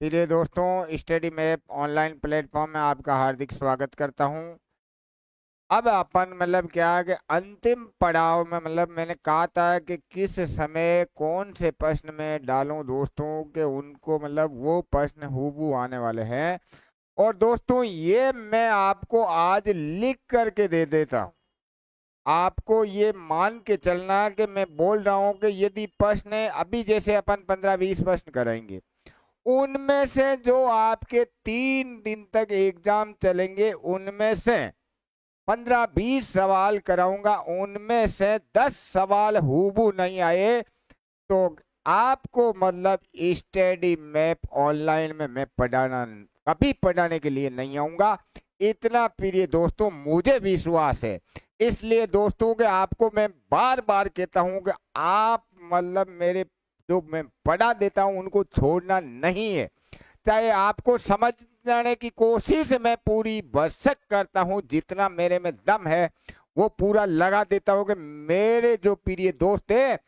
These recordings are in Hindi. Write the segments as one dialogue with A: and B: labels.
A: प्रिय दोस्तों, स्टडी मैप ऑनलाइन प्लेटफॉर्म में आपका हार्दिक स्वागत करता हूं। अब अपन क्या है कि अंतिम पड़ाव में मैंने कहा था कि किस समय कौन से प्रश्न में डालूं दोस्तों के उनको वो प्रश्न हूबहू आने वाले हैं। और दोस्तों ये मैं आपको आज लिख करके दे देता हूं। आपको ये मान के चलना कि मैं बोल रहा हूं कि यदि प्रश्न अभी जैसे अपन 15-20 प्रश्न करेंगे, उनमें से जो आपके 3 दिन तक एग्जाम चलेंगे उनमें से 15-20 सवाल कराऊंगा, उनमें से 10 सवाल हूबहू नहीं आए तो आपको स्टडी मैप ऑनलाइन में मैं कभी पढ़ाने के लिए नहीं आऊंगा। इतना प्रिय दोस्तों मुझे विश्वास है। इसलिए दोस्तों के आपको मैं बार बार कहता हूं कि आप मेरे जो मैं पढ़ा देता हूं उनको छोड़ना नहीं है। चाहे आपको समझने की कोशिश मैं पूरी भरसक करता हूं, जितना मेरे में दम है वो पूरा लगा देता हूं कि मेरे जो प्रिय दोस्त है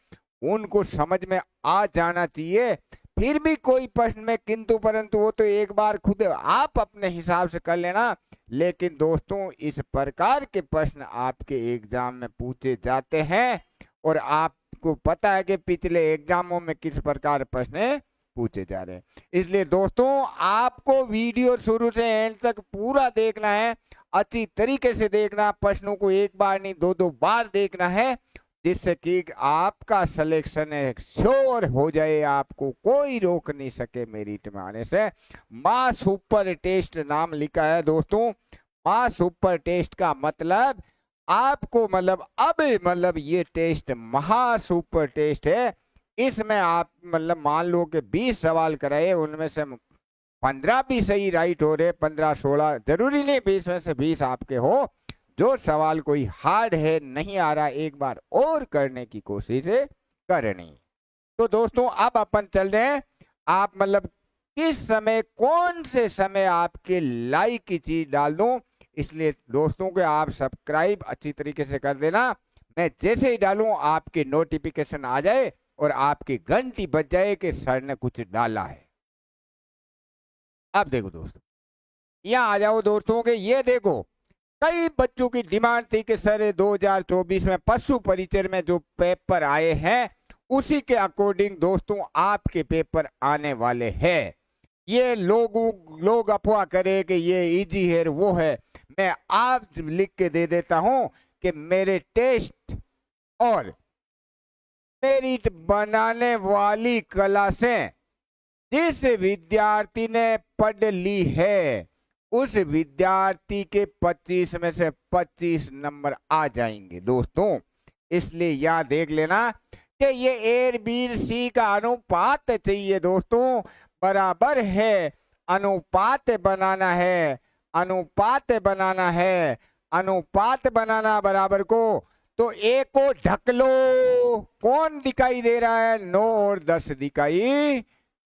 A: उनको समझ में आ जाना चाहिए। फिर भी कोई प्रश्न में किंतु परंतु वो तो एक बार खुद आप अपने हिसाब से कर लेना। लेकिन दोस्तों इस प्रकार के प्रश्न आपके एग्जाम में पूछे जाते हैं और आपको पता है कि पिछले एग्जामों में किस प्रकार प्रश्न पूछे जा रहे हैं। इसलिए दोस्तों आपको वीडियो शुरू से एंड तक पूरा देखना है, अच्छी तरीके से देखना, प्रश्नों को एक बार नहीं दो दो बार देखना है, जिससे कि आपका सिलेक्शन श्योर हो जाए, आपको कोई रोक नहीं सके मेरिट में आने से। माँ सुपर टेस्ट नाम लिखा है दोस्तों। माँ सुपर टेस्ट का मतलब आपको अब ये टेस्ट महा सुपर टेस्ट है। इसमें आप मान लो कि 20 सवाल कराए, उनमें से 15 भी सही राइट हो रहे, 15-16 जरूरी नहीं 20 में से 20 आपके हो। जो सवाल कोई हार्ड है नहीं आ रहा, एक बार और करने की कोशिश करनी। तो दोस्तों अब अपन चल रहे हैं, आप किस समय कौन से समय आपके लाइक की चीज डाल दूं। इसलिए दोस्तों के आप सब्सक्राइब अच्छी तरीके से कर देना। मैं जैसे ही डालूं आपके नोटिफिकेशन आ जाए और आपकी घंटी बज जाए कि सर ने कुछ डाला है। अब देखो दोस्तों, यहाँ आ जाओ दोस्तों के, ये देखो कई बच्चों की डिमांड थी कि सर 2024 में पशु परिचय में जो पेपर आए हैं उसी के अकॉर्डिंग दोस्तों आपके पेपर आने वाले हैं। ये लोग अफवाह करे कि ये इजी है वो है। मैं आज लिख के दे देता हूं कि मेरे टेस्ट और मेरिट बनाने वाली क्लासें जिस विद्यार्थी ने पढ़ ली है उस विद्यार्थी के 25 में से 25 नंबर आ जाएंगे दोस्तों। इसलिए यहां देख लेना कि ये ए बी सी का अनुपात चाहिए दोस्तों, बराबर है। अनुपात बनाना है, अनुपात बनाना है, अनुपात बनाना बराबर को। तो ए को ढक लो, कौन दिखाई दे रहा है? 9 और 10 दिखाई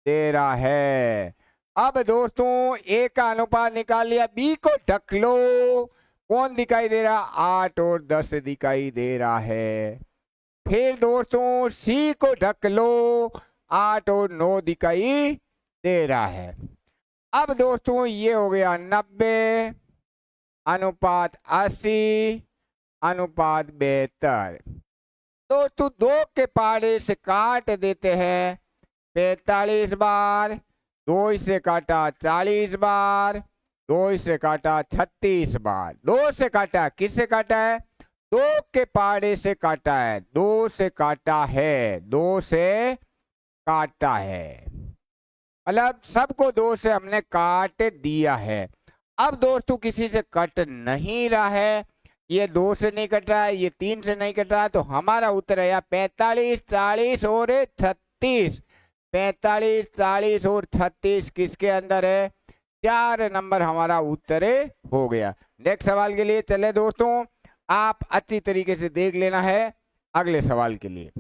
A: दे रहा है। अब दोस्तों ए का अनुपात निकाल लिया, बी को ढक लो, कौन दिखाई दे रहा? 8 और 10 दिखाई दे रहा है। फिर दोस्तों सी को ढक लो, 8 और 9 दिखाई दे रहा है। अब दोस्तों ये हो गया 90, अनुपात 80, अनुपात 72। दोस्तों 2 के पारे से काट देते हैं 45 बार, 2 से काटा 40 बार, 2 से काटा 36 बार। 2 से काटा, किससे काटा है? 2 के पारे से काटा है, 2 से काटा है, 2 से काटा है, सबको 2 से हमने काट दिया है। अब दोस्तों किसी से कट नहीं रहा है, ये 2 से नहीं कट रहा है, ये 3 से नहीं कट रहा है, तो हमारा उत्तर है 45, 40 और 36। 45, 40 और 36 किसके अंदर है? 4 नंबर हमारा उत्तर हो गया। नेक्स्ट सवाल के लिए चले दोस्तों, आप अच्छी तरीके से देख लेना है अगले सवाल के लिए।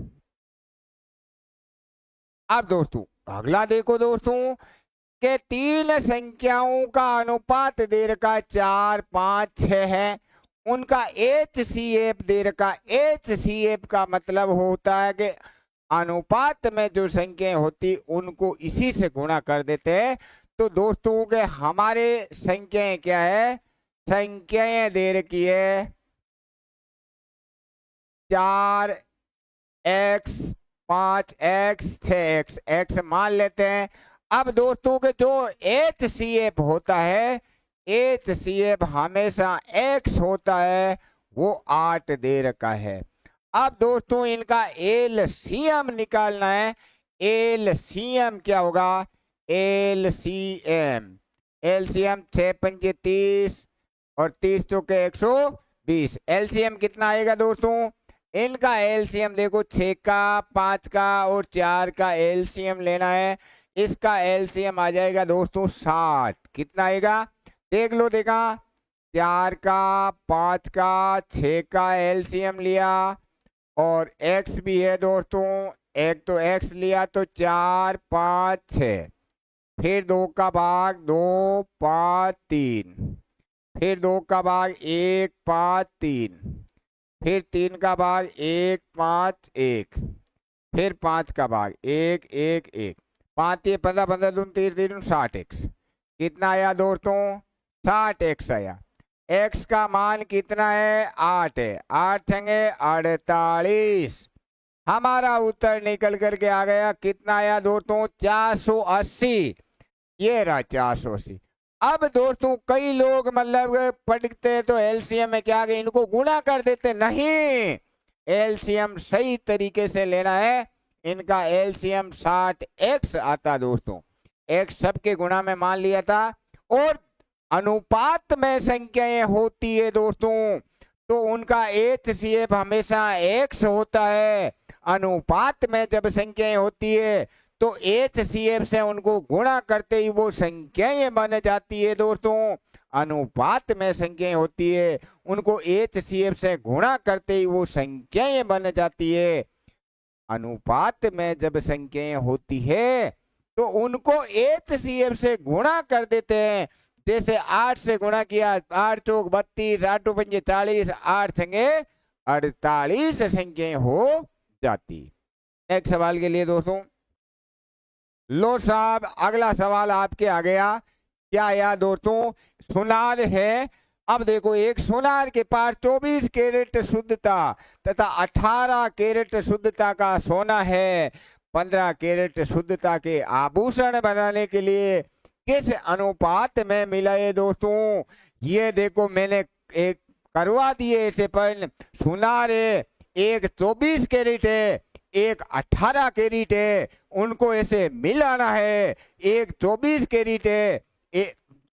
A: अब दोस्तों अगला देखो दोस्तों के 3 संख्याओं का अनुपात दे रखा 4, 5, 6 है। उनका HCF दे रखा। HCF का मतलब होता है कि अनुपात में जो संख्याएं होती उनको इसी से गुणा कर देते हैं। तो दोस्तों के हमारे संख्याएं क्या है, संख्याएं दे रखी है 4x 5x 6x, x मान लेते हैं। अब दोस्तों के जो HCF होता है, HCF हमेशा x होता है, वो 8 दे रखा है। अब दोस्तों इनका LCM निकालना है। LCM क्या होगा, LCM 6 पंजे 30 और 30 चौके 120। LCM कितना आएगा दोस्तों, इनका LCM देखो 6 का 5 का और 4 का LCM लेना है। इसका LCM आ जाएगा दोस्तों 60। कितना आएगा देख लो, देखा 4 का 5 का 6 का LCM लिया और x भी है दोस्तों, एक तो x लिया तो 4 5 6, फिर 2 का भाग 2 5 3, फिर 2 का भाग 1 5 3, फिर 3 का भाग 1 5 1, फिर 5 का भाग 1 1 1, 5 ये 15 15 दून 30 3 60x। कितना आया दोस्तों, 60x आया। x का मान कितना है, 8 है, 8 होंगे 48। हमारा उत्तर निकल करके आ गया, कितना आया दोस्तों, 480। ये रहा 480। अब दोस्तों कई लोग मतलब पढ़ते तो एलसीएम में क्या गए, इनको गुणा कर देते, नहीं, एलसीएम सही तरीके से लेना है। इनका एलसीएम 60x आता दोस्तों, x सबके गुणा में मान लिया था। और अनुपात में संख्याएं होती है दोस्तों तो उनका HCF हमेशा x होता है। अनुपात में जब संख्याएं होती है तो HCF से उनको गुणा करते ही वो संख्याएं बन जाती है दोस्तों। अनुपात में संख्याएं होती है उनको HCF से गुणा करते ही वो संख्याएं बन जाती है। अनुपात में जब संख्याएं होती है तो उनको HCF से गुणा कर देते हैं। जैसे 8 से गुणा किया, 8 चौक 32, 8 पंजे 40, 8 संगे 48 संख्याएं हो जाती। नेक्स्ट सवाल के लिए दोस्तों, लो साहब अगला सवाल आपके आ गया। क्या आया दोस्तों, सुनार है। अब देखो एक सुनार के पास 24 कैरेट शुद्धता तथा 18 कैरेट शुद्धता का सोना है। 15 कैरेट शुद्धता के आभूषण बनाने के लिए किस अनुपात में मिलाए दोस्तों। ये देखो मैंने एक करवा दिए इसे, पर सुनार है, एक 24 कैरेट है, एक 18 कैरेट है, उनको ऐसे मिलाना है। एक 24 कैरेट है,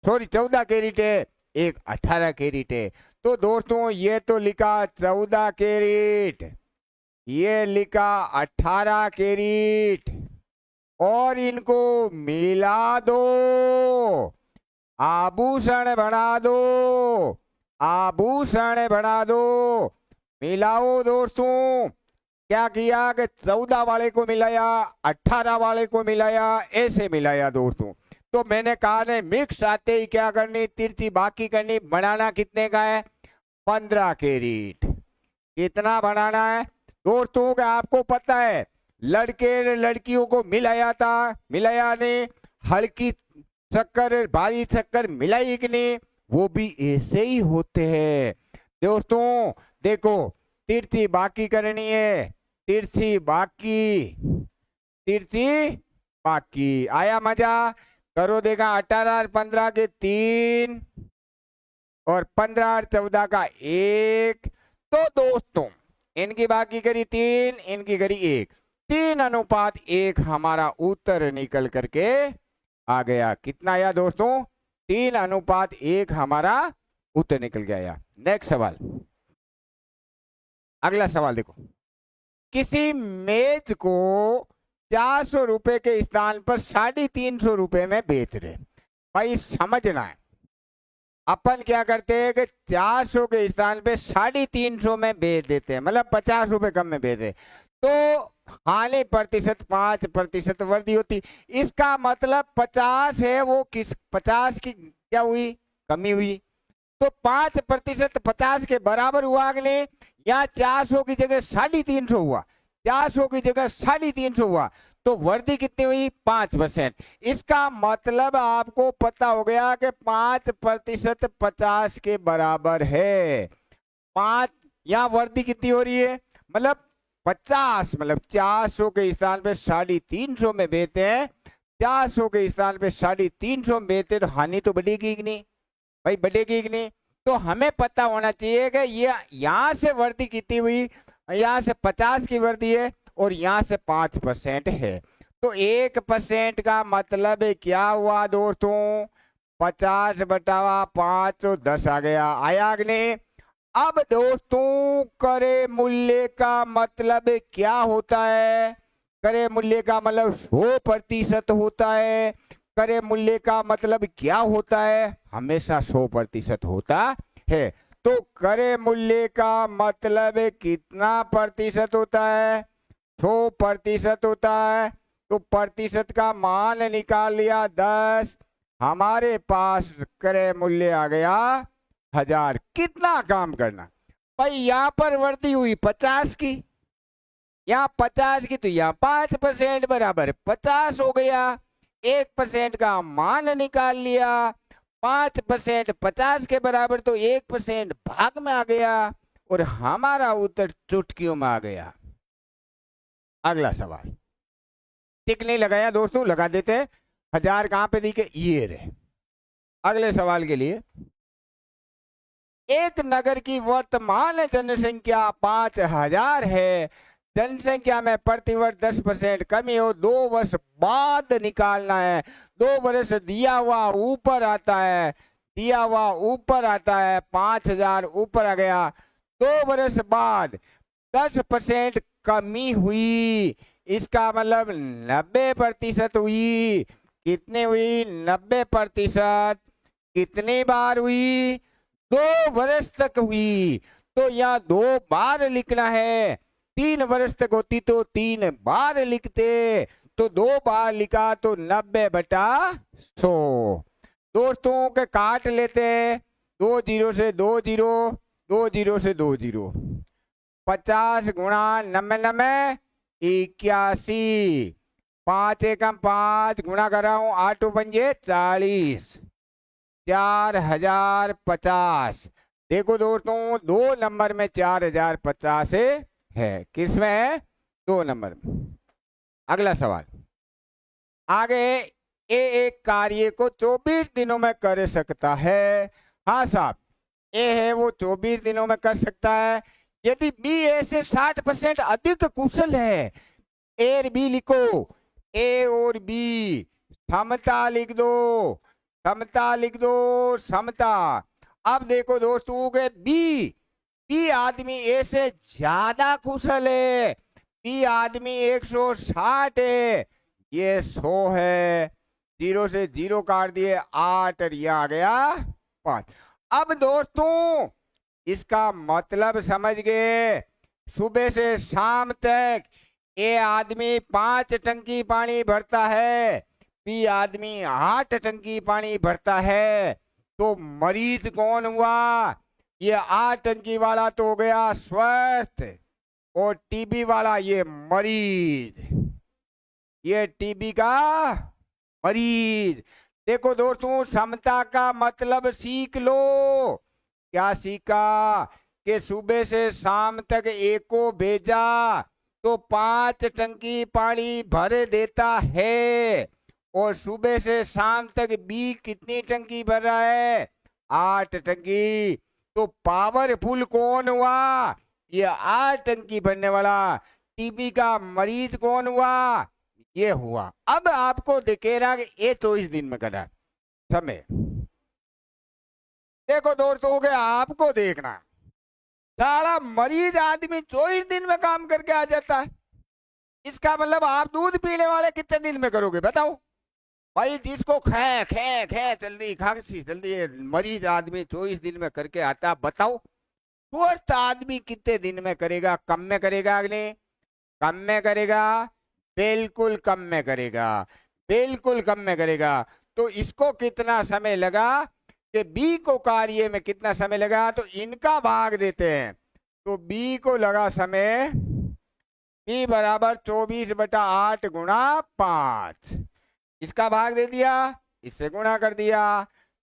A: सॉरी 14 कैरेट है, एक 18 कैरेट है। तो दोस्तों ये तो लिखा 14 कैरेट, ये लिखा 18 कैरेट, और इनको मिला दो, आभूषण बना दो, आभूषण बना दो। मिलाओ दोस्तों। क्या किया कि 14 वाले को मिलाया, 18 वाले को मिलाया, ऐसे मिलाया दोस्तों। तो मैंने कहा नहीं, मिक्स आते ही क्या करनी, तिरछी बाकी करनी। बनाना कितने का है, 15 कैरेट। कितना बनाना है दोस्तों का आपको पता है, लड़के लड़कियों को मिलाया था, मिलाया नहीं, हल्की शक्कर भारी शक्कर मिलाई कि नहीं, वो भी ऐसे ही होते हैं दोस्तों। देखो तिरछी बाकी करनी है, तिरछी बाकी, तिरछी बाकी। आया मजा, करो देखा। 18 और 15 के 3 और 15 और 14 का 1। तो दोस्तों इनकी बाकी करी 3, इनकी करी 1, 3:1 हमारा उत्तर निकल करके आ गया। कितना आया दोस्तों, 3:1 हमारा उत्तर निकल गया। नेक्स्ट सवाल, अगला सवाल देखो। किसी मेज को 400 रुपए के स्थान पर 350 रुपए में बेच रहे। भाई समझना है, अपन क्या करते हैं कि 400 के स्थान पे 350 में बेच देते हैं, मतलब 50 रुपए कम में बेच रहे। तो हानि प्रतिशत 5% वृद्धि होती। इसका मतलब 50 है, वो किस 50 की क्या हुई, कमी हुई। तो 5% 50 के बराबर हुआ कि नहीं, या 400 की जगह 350 हुआ। 400 की जगह 350 हुआ, तो वृद्धि कितनी हुई? 5%। इसका मतलब आपको पता हो गया कि 5% 50 के बराबर है। 5, यहाँ वृद्धि कितनी हो रही है? मतलब 50, मतलब 400 के स्थान पे 350 में बेचते हैं, 400 के स्थान पे 350 में बेचते, तो हानि तो बढ़ेगी कि नहीं भाई? बढ़ेगी कि नहीं? तो हमें पता होना चाहिए कि ये यहाँ से वृद्धि कितनी हुई, यहाँ से 50 की वृद्धि है और यहाँ से 5% है, तो 1% का मतलब क्या हुआ दोस्तों? 50/5 तो 10 आ गया। आया कि नहीं? अब दोस्तों क्रय मूल्य का मतलब क्या होता है? क्रय मूल्य का मतलब 100% होता है। क्रय मूल्य का मतलब क्या होता है? हमेशा 100% होता है। तो क्रय मूल्य का मतलब कितना प्रतिशत होता है? 100% होता है। तो प्रतिशत का मान निकाल लिया 10, हमारे पास क्रय मूल्य आ गया 1000। कितना काम करना भाई? यहाँ पर वृद्धि हुई 50 की, यहाँ 50 की, तो यहाँ 5% बराबर 50 हो गया। 1% का मान निकाल लिया, 5% 50 के बराबर, तो 1% भाग में आ गया और हमारा उत्तर चुटकियों में आ गया। अगला सवाल। टिक नहीं लगाया दोस्तों, लगा देते हैं। 1000 कहां पे दी के? ये रहे। अगले सवाल के लिए, एक नगर की वर्तमान जनसंख्या 5000 है। जनसंख्या में प्रतिवर्ष 10% कमी हो, 2 वर्ष बाद निकालना है। 2 वर्ष दिया हुआ ऊपर आता है, दिया हुआ ऊपर आता है, 5000 ऊपर आ गया। 2 वर्ष बाद 10% कमी हुई, इसका मतलब 90% हुई। कितनी हुई? 90%। कितनी बार हुई? 2 वर्ष तक हुई, तो यहाँ 2 बार लिखना है। 3 वर्ष तक होती तो 3 बार लिखते, तो 2 बार लिखा तो 90/100। दोस्तों के काट लेते हैं, 2 0 से 2 0, 2 0 से 2 0, 50 गुणा 99 81, 5 एकम 5 गुणा कर रहा हूं, 8 पंजे 40, 4050। देखो दोस्तों, 2 नंबर में 4050 है। किसमें है? 2 नंबर में। अगला सवाल। आगे, ए एक कार्य को 24 दिनों में कर सकता है। हाँ साहब, ए है वो 24 दिनों में कर सकता है। यदि बी ए से 60% अधिक कुशल है, ए और बी लिखो, ए और बी समता लिख दो, समता लिख दो, समता। अब देखो दोस्तों के बी आदमी ए से ज्यादा कुशल है। बी आदमी 160 है, ये 100 है। 0 से 0 काट दिए, 8 और यह आ गया 5। अब दोस्तों इसका मतलब समझ गए? सुबह से शाम तक ए आदमी 5 टंकी पानी भरता है, बी आदमी 8 टंकी पानी भरता है, तो मरीज कौन हुआ? ये 8 टंकी वाला तो हो गया स्वस्थ, और टीबी वाला ये मरीज, ये टीबी का मरीज। देखो दोस्तों, समता का मतलब सीख लो। क्या सीखा? कि सुबह से शाम तक एक को भेजा तो 5 टंकी पानी भर देता है, और सुबह से शाम तक बी कितनी टंकी भर रहा है? 8 टंकी। तो पावरफुल कौन हुआ? ये 8 टंकी भरने वाला। टीबी का मरीज कौन हुआ? ये हुआ। अब आपको दिखे रहा कि ये 24 दिन में करा समय। देखो दोस्तों के आपको देखना, सारा मरीज आदमी 24 दिन में काम करके आ जाता है। इसका मतलब आप दूध पीने वाले कितने दिन में करोगे बताओ भाई? जिसको खे खे खे जल्दी खांसी जल्दी, मरीज आदमी 24 दिन में करके आता, बताओ स्वस्थ आदमी कितने दिन में करेगा? कम में करेगा? अगले कम में करेगा, बिल्कुल कम में करेगा, बिल्कुल कम में करेगा। तो इसको कितना समय लगा कि बी को कार्य में कितना समय लगा? तो इनका भाग देते हैं, तो बी को लगा समय b बराबर 24/8 गुणा 5। इसका भाग दे दिया, इससे गुणा कर दिया,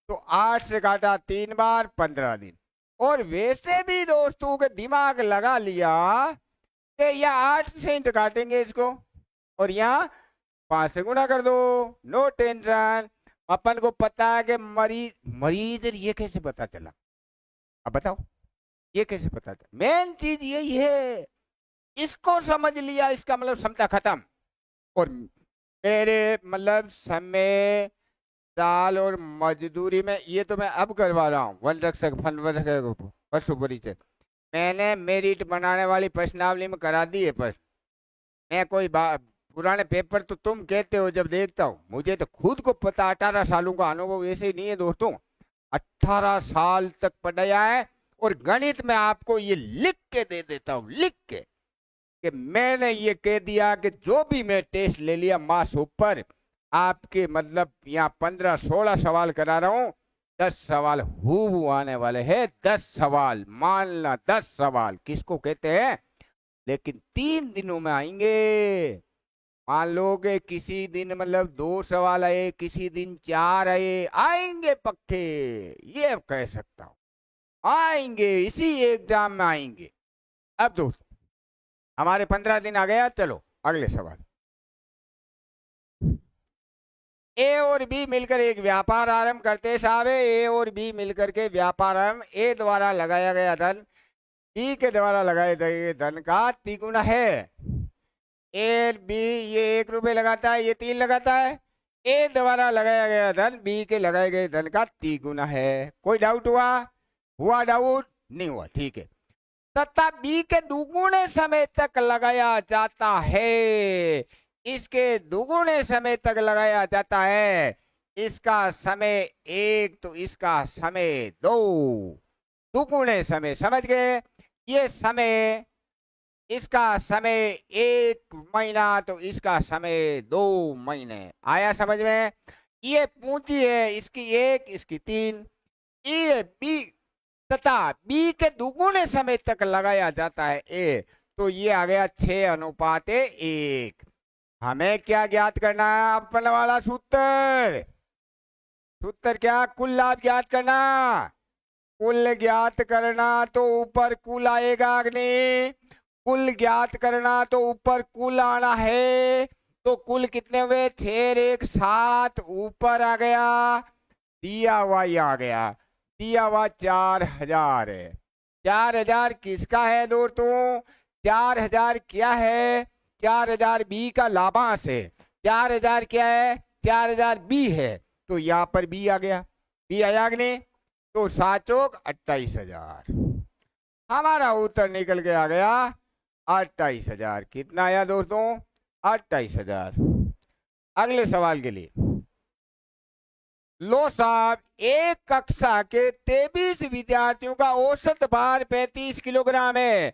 A: तो 8 से काटा 3 बार, 15 दिन। और वैसे भी दोस्तों के दिमाग लगा लिया कि यहाँ 8 से ही तो काटेंगे इसको, और यहाँ 5 से गुणा कर दो, नो टेंशन। अपन को पता है कि मरीज मरीज ये कैसे पता चला, अब बताओ ये कैसे पता चला? मेन चीज यही है, इसको समझ लिया, इसका मतलब क्षमता खत्म। और मेरे मतलब समय, साल और मजदूरी में ये तो मैं अब करवा रहा हूँ, वन रक्षक फन पशु परिचय मैंने मेरिट बनाने वाली प्रश्नावली में करा दी है। पर मैं कोई पुराने पेपर तो तुम कहते हो जब देखता हूँ, मुझे तो खुद को पता, 18 सालों का अनुभव ऐसे ही नहीं है दोस्तों। 18 साल तक पढ़ाया है, और गणित में आपको ये लिख के दे देता हूँ, लिख के, कि मैंने ये कह दिया कि जो भी मैं टेस्ट ले लिया मास ऊपर, आपके मतलब यहाँ 15-16 सवाल करा रहा हूँ, 10 सवाल हूबहू आने वाले हैं। 10 सवाल मानना, 10 सवाल किसको कहते हैं, लेकिन 3 दिनों में आएंगे। मान लो कि किसी दिन मतलब 2 सवाल आए, किसी दिन 4 आए, आएंगे पक्के, ये कह सकता हूं, आएंगे, इसी एग्जाम में आएंगे। अब दोस्तों हमारे 15 दिन आ गया, चलो अगले सवाल। ए और बी मिलकर एक व्यापार आरंभ करते साहब। ए और बी मिलकर के व्यापार आरंभ, ए द्वारा लगाया गया धन बी के द्वारा लगाए गए धन का तिगुना है। ए बी ये 1 रुपये लगाता है, ये 3 लगाता है। ए द्वारा लगाया गया धन बी के लगाए गए धन का तिगुना है। कोई डाउट हुआ? हुआ डाउट? नहीं हुआ, ठीक है। तथा बी के दुगुने समय तक लगाया जाता है, इसके दुगुने समय तक लगाया जाता है। इसका समय 1 तो इसका समय 2, दुगुने समय, समझ गए? ये समय, इसका समय 1 महीना तो इसका समय 2 महीने। आया समझ में? ये पूंजी है, इसकी 1, इसकी 3। ये बी तथा बी के दुगुने समय तक लगाया जाता है ए, तो ये आ गया 6:1। हमें क्या ज्ञात करना है? अपन वाला सूत्र, सूत्र क्या? कुल लाभ ज्ञात करना। कुल ज्ञात करना तो ऊपर कुल आएगा अग्नि, कुल ज्ञात करना तो ऊपर कुल आना है। तो कुल कितने हुए? 6 1 7, ऊपर आ गया, दिया हुआ ही आ गया, दिया हुआ 4000 है। 4000 किसका है दोस्तों? 4000 क्या है? 4000 बी का लाभांश है। 4000 क्या है? 4000 बी है, तो यहाँ पर बी आ गया, बी आया कि नहीं? तो 7 चौक 28000, हमारा उत्तर निकल के आ गया 28000। कितना आया दोस्तों? 28000। अगले सवाल के लिए लो साहब, एक कक्षा के 23 विद्यार्थियों का औसत भार 35 किलोग्राम है।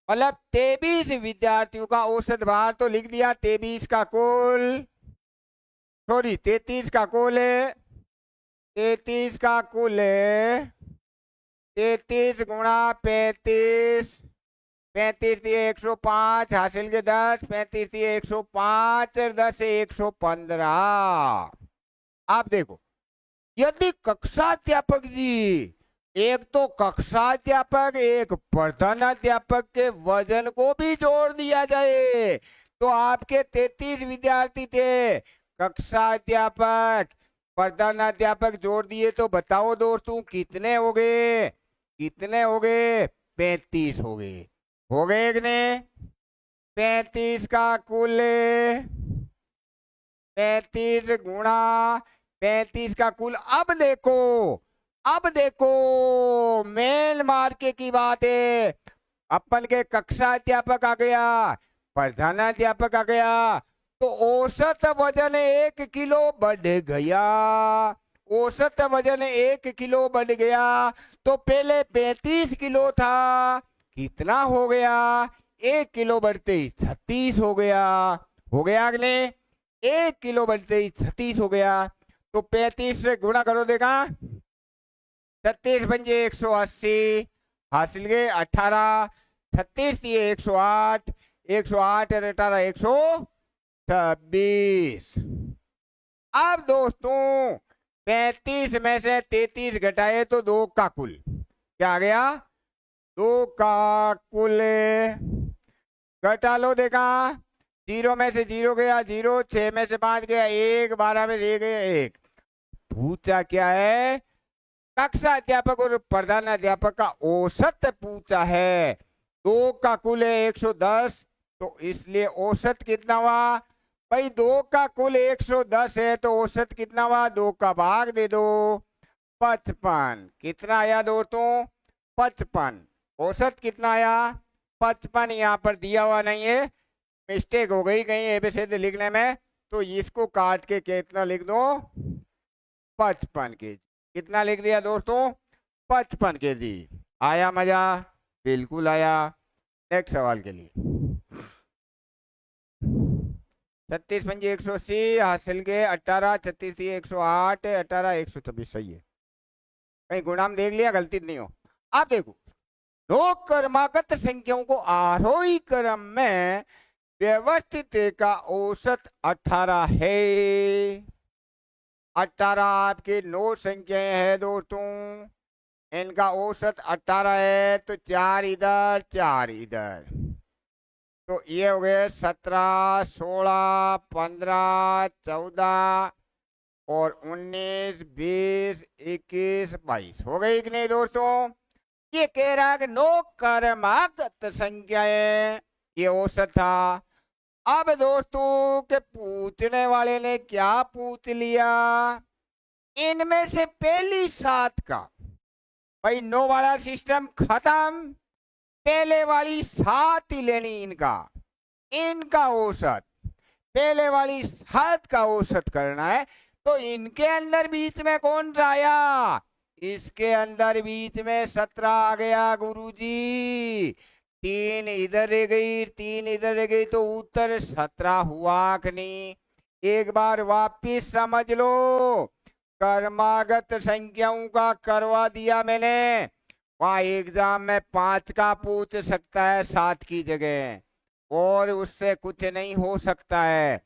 A: मतलब 23 विद्यार्थियों का औसत भार तो लिख दिया, 23 का कुल, सॉरी 33 का कुल है, 33 का कुल है, 33 गुणा 35, 35 दिए 105, हासिल के 10, 35 दिए 105, 10 से 115। आप देखो, यदि कक्षाध्यापक जी, एक तो कक्षाध्यापक एक प्रधानाध्यापक के वजन को भी जोड़ दिया जाए, तो आपके 33 विद्यार्थी थे, कक्षाध्यापक प्रधानाध्यापक जोड़ दिए तो बताओ दोस्तों कितने हो गए? कितने हो गए? 35 हो गए। हो गए कि नहीं? 35 का कुल, 35 गुणा 35 का कुल। अब देखो, अब देखो, मेन मार्के की बात है। अपन के कक्षाध्यापक आ गया, प्रधानाध्यापक आ गया, तो औसत वजन 1 किलो बढ़ गया। औसत वजन 1 किलो बढ़ गया, तो पहले 35 किलो था, कितना हो गया? 1 किलो बढ़ते ही 36 हो गया। हो गया अगले, 1 किलो बढ़ते ही 36 हो गया, तो 35 से गुणा करो, देखा 36 पंजे 180, हासिल के 18, 36 दिए 108, 108 और 18 126। अब दोस्तों 35 में से 33 घटाए तो 2 का कुल क्या आ गया? 2 का कुल घटा लो, देखा 0 में से 0 गया 0, 6 में से 5 गया 1, 12 में से 1 गया 1। पूछा क्या है? कक्षा अध्यापक और प्रधान अध्यापक का औसत पूछा है। 2 का कुल है 110, तो इसलिए औसत कितना हुआ भाई? 2 का कुल 110 है तो औसत कितना हुआ? 2 का भाग दे दो 55। कितना आया दोस्तों? 55। औसत कितना आया? 55। यहाँ पर दिया हुआ नहीं है, मिस्टेक हो गई कहीं एबीसीडी लिखने में, तो इसको काट के कितना लिख दो? 55 केजी। कितना लिख दिया दोस्तों? 55 केजी। आया मजा? बिल्कुल आया। नेक्स्ट सवाल के लिए 36 पंजी 180 हासिल के 18, 36 108, 18 126 सही है। कहीं गुणाम देख लिया, गलती नहीं हो। आप देखो, दो क्रमागत संख्याओं को आरोही क्रम में व्यवस्थित का औसत 18 है। 18 आपकी 9 संख्याएं हैं दोस्तों, इनका औसत 18 है, तो 4 इधर 4 इधर, तो ये हो गए 17, 16, 15, 14 और 19, 20, 21, 22 हो गई कि नहीं दोस्तों? ये कह रहा है कि 9 क्रमागत संख्याएं, ये औसत था। अब दोस्तों के पूछने वाले ने क्या पूछ लिया? इनमें से पहली 7 का, भाई 9 वाला सिस्टम खत्म, पहले वाली 7 ही लेनी इनका औसत, पहले वाली 7 का औसत करना है। तो इनके अंदर बीच में कौन सा आया? इसके अंदर बीच में 17 आ गया गुरुजी। 3 इधर रह गई, 3 इधर रह गई, तो उत्तर 17 हुआ कि नहीं? एक बार वापिस समझ लो, क्रमागत संख्याओं का करवा दिया मैंने। वहां एग्जाम में 5 का पूछ सकता है 7 की जगह, और उससे कुछ नहीं हो सकता है।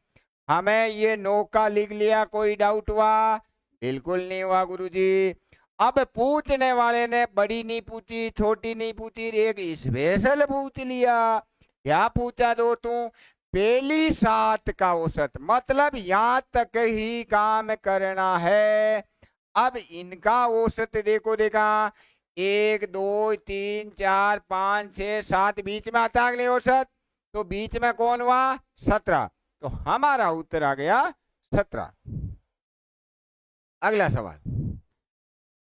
A: हमें ये 9 का लिख लिया, कोई डाउट हुआ? बिल्कुल नहीं हुआ गुरुजी। अब पूछने वाले ने बड़ी नहीं पूछी, छोटी नहीं पूछी, एक स्पेशल पूछ लिया। क्या पूछा दोस्तों? पहली 7 का औसत, मतलब यहां तक ही काम करना है। अब इनका औसत देखो, देखा 1, 2, 3, 4, 5, 6, 7 बीच में आता है अगले औसत, तो बीच में कौन हुआ? 17, तो हमारा उत्तर आ गया 17। अगला सवाल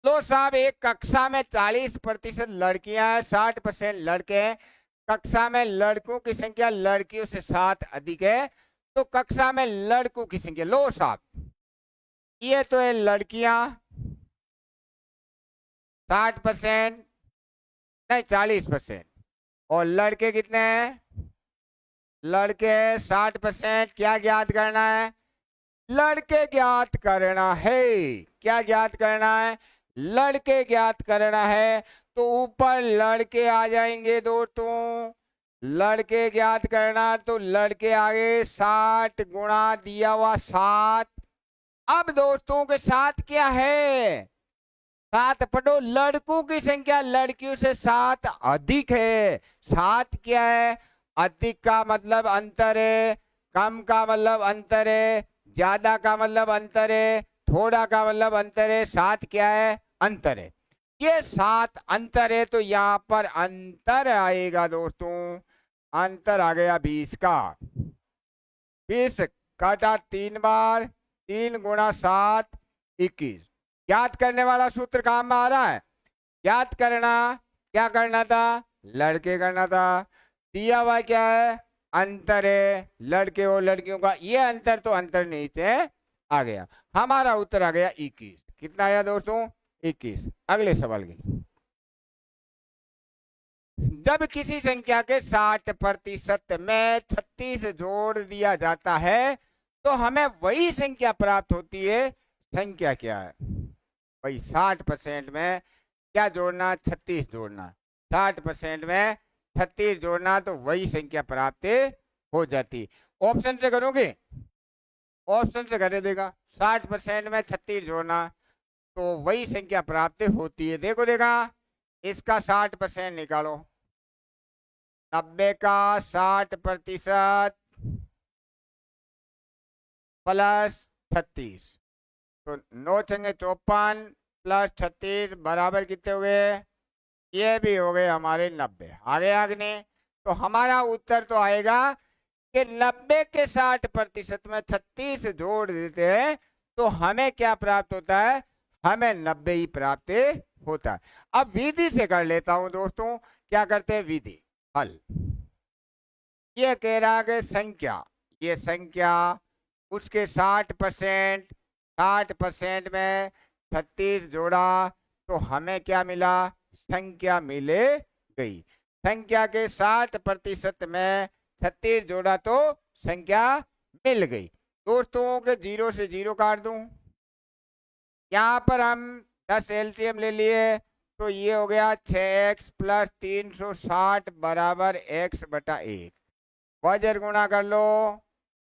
A: लो साहब, एक कक्षा में 40% लड़कियां हैं, 60% लड़के हैं। कक्षा में लड़कों की संख्या लड़कियों से 7 अधिक है, तो कक्षा में लड़कों की संख्या, लो साहब ये तो है लड़कियां 60% नहीं 40%, और लड़के कितने हैं? लड़के 60%। क्या ज्ञात करना है? लड़के ज्ञात करना है। क्या ज्ञात करना है? लड़के ज्ञात करना है। तो ऊपर लड़के आ जाएंगे दोस्तों, लड़के ज्ञात करना, तो लड़के आगे 60 गुणा दिया हुआ 7। अब दोस्तों के साथ क्या है? 7 पढ़ो, लड़कों की संख्या लड़कियों से 7 अधिक है। 7 क्या है? अधिक का मतलब अंतर है, कम का मतलब अंतर है, ज्यादा का मतलब अंतर है, थोड़ा का मतलब अंतर है। 7 क्या है? अंतर है। ये 7 अंतर है, तो यहां पर अंतर आएगा दोस्तों, अंतर आ गया 20 का। 20 काटा 3 बार, 3 गुणा 7 21। ज्ञात करने वाला सूत्र काम में आ रहा है। ज्ञात करना, क्या करना था? लड़के करना था। दिया हुआ क्या है? अंतर है लड़के और लड़कियों का, ये अंतर तो अंतर नहीं थे, आ गया। हमारा उत्तर आ गया 21। कितना आया दोस्तों? 21। अगले सवाल के, जब किसी संख्या के 60% में 36 जोड़ दिया जाता है तो हमें वही संख्या प्राप्त होती है। संख्या क्या है भाई? 60% में क्या जोड़ना? 36 जोड़ना। 60% में 36 जोड़ना तो वही संख्या प्राप्त हो जाती। ऑप्शन से करोगे, ऑप्शन से कर देगा 60% में 36 जोड़ना तो वही संख्या प्राप्त होती है। देखो देखा, इसका 60% निकालो, 90 का 60% प्लस 36, तो 9 छंगे 54 प्लस 36 बराबर कितने हो गए, ये भी हो गए हमारे 90। आगे आगे तो हमारा उत्तर तो आएगा कि 90 के 60% में 36 जोड़ देते हैं तो हमें क्या प्राप्त होता है, हमें 90 ही प्राप्त होता है। अब विधि से कर लेता हूं दोस्तों, क्या करते हैं विधि हल। ये कह रहा है संख्या, ये संख्या उसके 60% 60% में 36 जोड़ा तो हमें क्या मिला, संख्या मिले गई। संख्या के 60% में 36 जोड़ा तो संख्या मिल गई। दोस्तों के 0 से 0 काट दूं, यहाँ पर हम 10 एलसीएम ले लिए तो ये हो गया 6x प्लस 360 बराबर x बटा 1। वजर गुणा कर लो,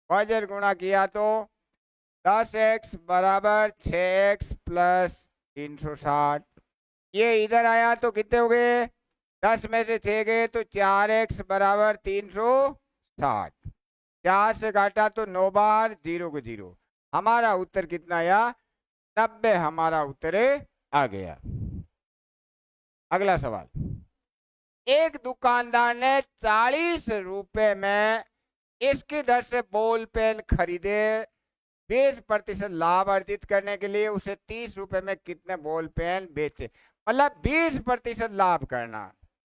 A: वजर गुणा किया तो 10x बराबर 6x प्लस 360, ये इधर आया तो कितने हो गए, 10 में से 6 गए तो 4x बराबर 360, 4 से काटा तो 9 बार 0 को 0, हमारा उत्तर कितना आया, 90 हमारा उत्तर आ गया। अगला सवाल, एक दुकानदार ने 40 रुपए में इसकी दर से बॉल पेन खरीदे, 20% लाभ अर्जित करने के लिए उसे 30 रुपए में कितने बॉल पेन बेचे। मतलब 20% लाभ करना,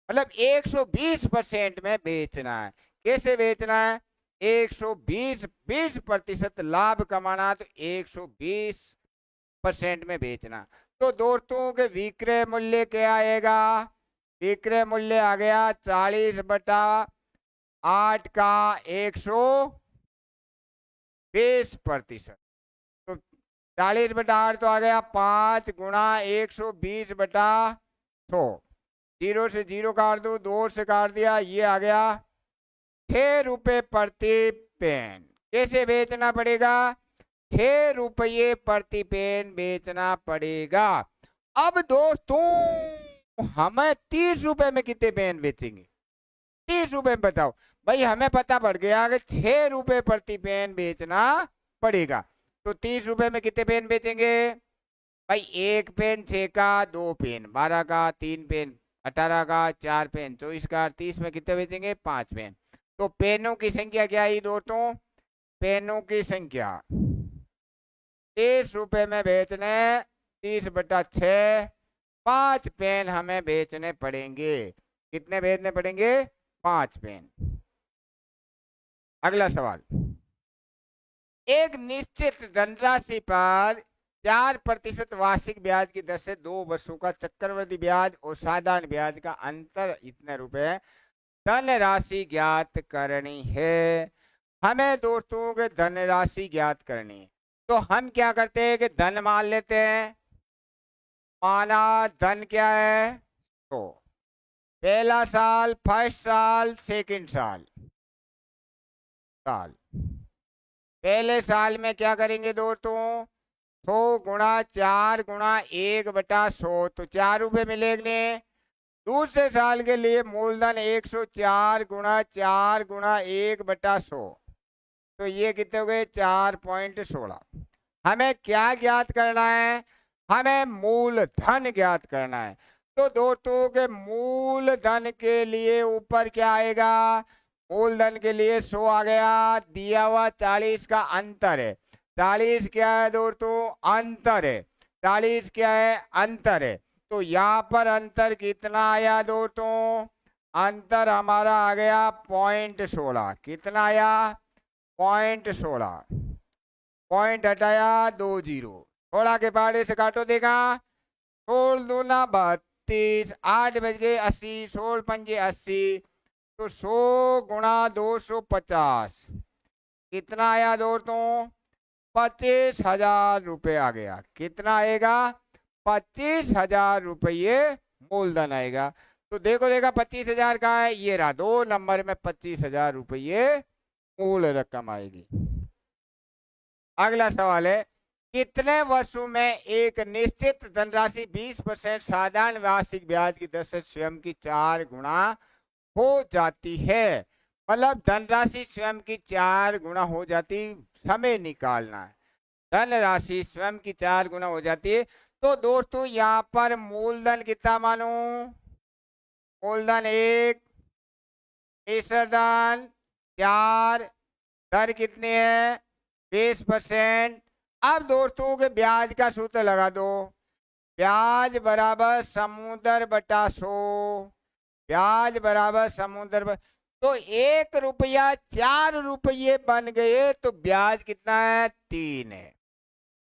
A: मतलब 120% में बेचना है। कैसे बेचना है, 120% लाभ कमाना तो 120% में बेचना। तो दोस्तों के विक्रय मूल्य क्या आएगा, विक्रय मूल्य आ गया 40/8 का 120%, तो 40/8 तो आ गया 5 गुणा 120/100, 0 से 0 काट दो, 2 से काट दिया, ये आ गया 6 रुपये प्रति पेन। कैसे बेचना पड़ेगा, 6 रुपये प्रति पेन बेचना पड़ेगा। अब दोस्तों हमें 30 रुपए में कितने पेन बेचेंगे, 30 रुपए में बताओ भाई, हमें पता पड़ गया कि 6 रुपए प्रति पेन बेचना पड़ेगा। तो 30 रुपए में कितने पेन बेचेंगे भाई, 1 पेन 6 का, 2 पेन 12 का, 3 पेन 18 का, 4 पेन 24 का, 30 में कितने बेचेंगे 5 पेन। तो पेनों की संख्या क्या है दोस्तों, पेनों की संख्या 30 रुपए में बेचने 30/6, 5 पेन हमें बेचने पड़ेंगे। कितने बेचने पड़ेंगे, 5 पेन। अगला सवाल, एक निश्चित धनराशि पर 4% वार्षिक ब्याज की दर से 2 वर्षों का चक्रवृद्धि ब्याज और साधारण ब्याज का अंतर इतने रुपए धनराशि ज्ञात करनी है। हमें दोस्तों के धनराशि ज्ञात करनी है, तो हम क्या करते हैं कि धन मान लेते हैं। माना धन क्या है, तो पहला साल, फर्स्ट साल, सेकंड साल, पहले साल में क्या करेंगे दोस्तों, 100 गुणा 4 गुणा 1/100, तो 4 रुपए मिलेंगे। दूसरे साल के लिए मूलधन 104 गुणा 4 गुणा 1/100, तो ये कितने हो गए 4.16। हमें क्या ज्ञात करना है, हमें मूलधन ज्ञात करना है। तो दोस्तों के मूलधन के लिए ऊपर क्या आएगा, मूलधन के लिए 100 आ गया, दिया हुआ 40 का अंतर है। 40 क्या है दोस्तों, अंतर है। 40 क्या है, अंतर है। तो यहाँ पर अंतर कितना आया दोस्तों, अंतर हमारा आ गया 0.16। कितना आया, 0.16, पॉइंट हटाया 2 0, 16 के पाड़े से काटो देगा, 16 दूना 32, 8 बज गए 80, 16 पंजे 80, तो 100 गुणा 250 कितना आया दोस्तों, 25,000 रुपये आ गया। कितना आएगा, 25,000 रुपये मूलधन आएगा। तो देखो देखा 25,000 का है, ये रहा 2 नंबर में 25,000 रुपये मूल रकम आएगी। अगला सवाल है, कितने वर्षों में एक निश्चित धनराशि 20% साधारण वार्षिक ब्याज की दर से स्वयं की 4 गुना हो जाती है। मतलब धनराशि स्वयं की 4 गुना हो जाती, समय निकालना है। धनराशि स्वयं की 4 गुना हो जाती है। तो दोस्तों यहाँ पर मूलधन कितना मानो? मूलधन 1, धन 4, दर कितनी है 20%। अब दोस्तों के ब्याज का सूत्र लगा दो, ब्याज बराबर समुद्र बटा 100, ब्याज बराबर समुद्र तो 1 रुपया 4 रुपये बन गए, तो ब्याज कितना है 3 है।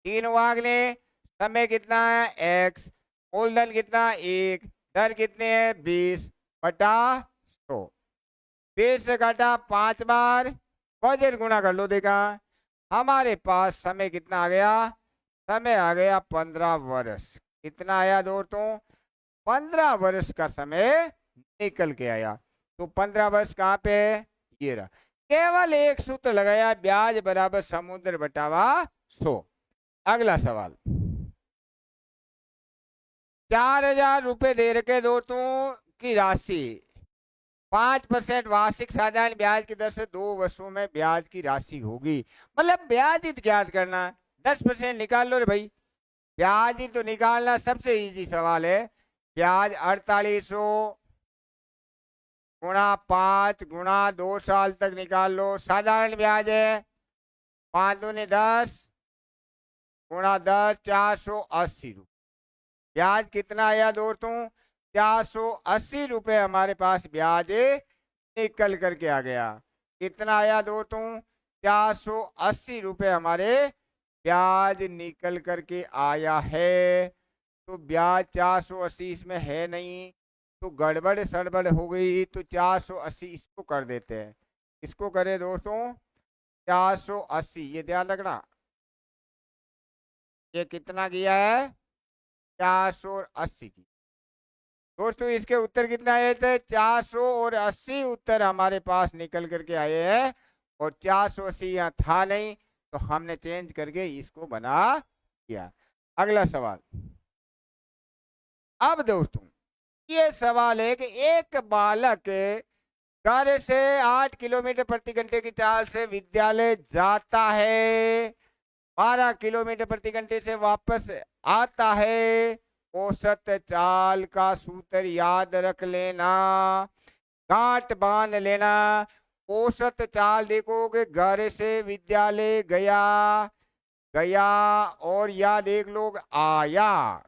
A: 3 वागने, समय कितना है x, मूलधन कितना 1, दर कितने है 20 बटा 100। 20 से घटा 5 बार, वजन गुणा कर लो, देखा हमारे पास समय कितना आ गया? समय आ गया 15 वर्ष। कितना आया दोस्तों? 15 वर्ष का समय निकल के आया। तो 15 वर्ष कहाँ पे है? ये रहा। केवल एक सूत्र लगाया, ब्याज बराबर समुद्र बटावा 100। अगला सवाल, 4,000 रुपए दे रखे दोस्तों की राशि 5% वार्षिक साधारण ब्याज की दर से 2 वर्षों में ब्याज की राशि होगी। मतलब ब्याज ही ज्ञात करना है, 10% निकाल लो रे भाई। ब्याज ही तो निकालना सबसे इजी सवाल है। ब्याज 4800 गुणा 5 गुणा 2 साल तक निकाल लो। साधारण ब्याज है 5 दूनी 10 गुणा 10 480 रुपये। ब्याज कितना आया दोस्तों? 480 रुपये हमारे पास ब्याज निकल करके आ गया। कितना आया दोस्तों? 480 रुपये हमारे ब्याज निकल करके आया है। तो ब्याज 480 इसमें है नहीं, तो गड़बड़ सड़बड़ हो गई। तो 480 इसको कर देते हैं। इसको करें दोस्तों 480, ये ध्यान रखना। ये कितना किया है? 480 की। दोस्तों इसके उत्तर कितना आए थे? 480 उत्तर हमारे पास निकल करके आए हैं। और 480 यहाँ था नहीं, तो हमने चेंज करके इसको बना दिया। अगला सवाल, अब दोस्तों ये सवाल है कि एक बालक घर से 8 किलोमीटर प्रति घंटे की चाल से विद्यालय जाता है, 12 किलोमीटर प्रति घंटे से वापस आता है। औसत चाल का सूत्र याद रख लेना, गांठ बांध लेना। औसत चाल देखोगे, घर से विद्यालय गया, गया और या देख लो आया,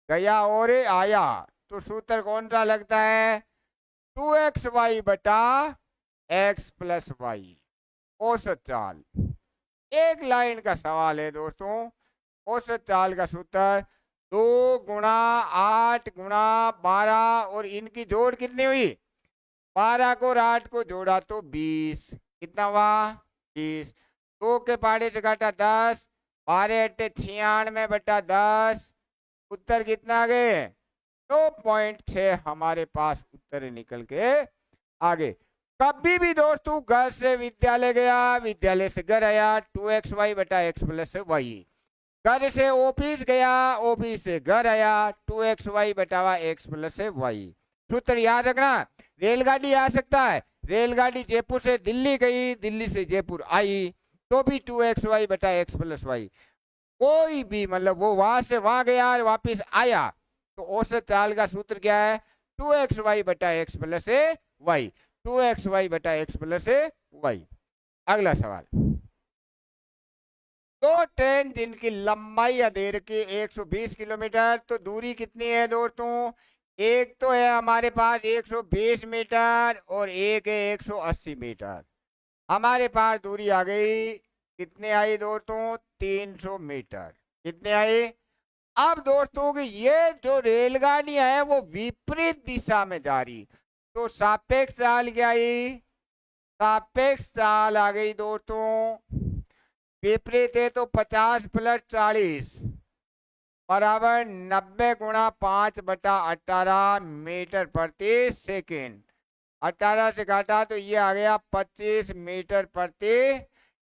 A: गया और आया। तो सूत्र कौन सा लगता है? 2xy बटा x प्लस वाई। औसत चाल एक लाइन का सवाल है दोस्तों। औसत चाल का सूत्र 2 गुणा 8 गुणा 12 और इनकी जोड़ कितनी हुई? 12 को और 8 को जोड़ा तो 20। कितना हुआ? 20। 2 के पाड़े से घटा 10, 12 अट्टे 96 बटा 10। उत्तर कितना आ गए? 9.6 हमारे पास उत्तर निकल के आगे। कभी भी दोस्तों घर से विद्यालय गया, विद्यालय से घर आया, 2xy बटा x प्लस वाई। घर से ऑफिस गया, ऑफिस से घर आया, 2xy बटावा x प्लस वाई। सूत्र याद रखना। रेलगाड़ी आ सकता है, रेलगाड़ी जयपुर से दिल्ली गई, दिल्ली से जयपुर आई, तो भी 2xy बटा x प्लस वाई। कोई भी मतलब वो वहां से वहां गया और वापिस आया, तो औसत चाल का सूत्र क्या है? 2xy बटा x प्लस वाई। 2xy बटा x प्लस वाई। अगला सवाल, 2 ट्रेन जिनकी लंबाई या देर की 120 किलोमीटर, तो दूरी कितनी है दोस्तों? एक तो है हमारे पास 120 मीटर और एक है 180 मीटर। हमारे पास दूरी आ गई, कितने आई दोस्तों? 300 मीटर। कितने आई? अब दोस्तों की ये जो रेलगाड़ियां हैं वो विपरीत दिशा में जा रही, तो सापेक्ष चाल क्या आई? सापेक्ष चाल आ गई दोस्तों। विपरीत है तो 50 + 40, बराबर 90 गुणा 5/18 मीटर प्रति सेकेंड। 18 से काटा तो ये आ गया 25 मीटर प्रति।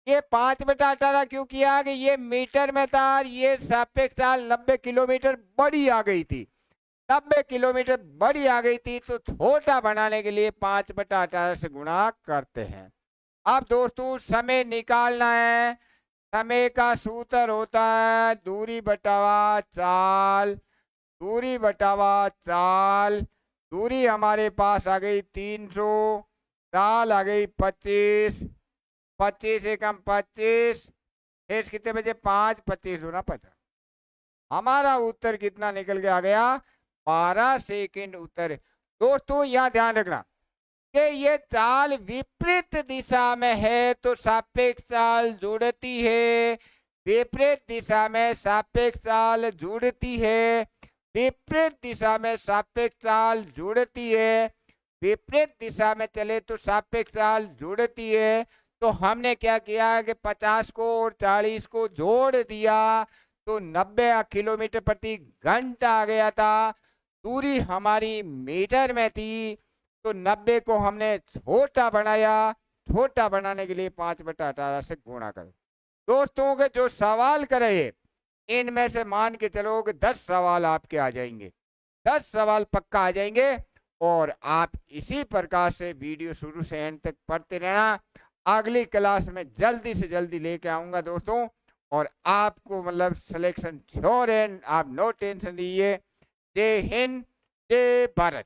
A: ये 5/18 क्यों किया कि ये मीटर में था, ये सापेक्ष चाल 90 किलोमीटर बड़ी आ गई थी, 90 किलोमीटर बड़ी आ गई थी, तो छोटा बनाने के लिए 5/18 से गुणा करते हैं। अब दोस्तों समय निकालना है। समय का सूत्र होता है दूरी बटावा चाल, दूरी बटावा चाल। दूरी हमारे पास आ गई 300, चाल आ गई 25, 25 एकम 25, शेष कितने बचे 5, 25 दूना 50। हमारा उत्तर कितना निकल के आ गया 12 सेकंड उत्तर। दोस्तों यहाँ ध्यान रखना कि ये चाल विपरीत दिशा में है तो सापेक्ष चाल जुड़ती है, विपरीत दिशा में सापेक्ष चाल जुड़ती है, विपरीत दिशा में सापेक्ष चाल जुड़ती है, विपरीत दिशा में चले तो सापेक्ष चाल जुड़ती है। तो हमने क्या किया कि 50 को और 40 को जोड़ दिया तो 90 किलोमीटर प्रति घंटा आ गया था। दूरी हमारी मीटर में थी तो 90 को हमने छोटा बनाया, छोटा बनाने के लिए 5/18 से गुणा करो। दोस्तों के जो सवाल करे इनमें से मान के चलो कि 10 सवाल आपके आ जाएंगे, 10 सवाल पक्का आ जाएंगे। और आप इसी प्रकार से वीडियो शुरू से एंड तक पढ़ते रहना। अगली क्लास में जल्दी से जल्दी लेके आऊंगा दोस्तों, और आपको मतलब सिलेक्शन श्योर है, आप नो टेंशन लीजिए। जय हिंद, जय भारत।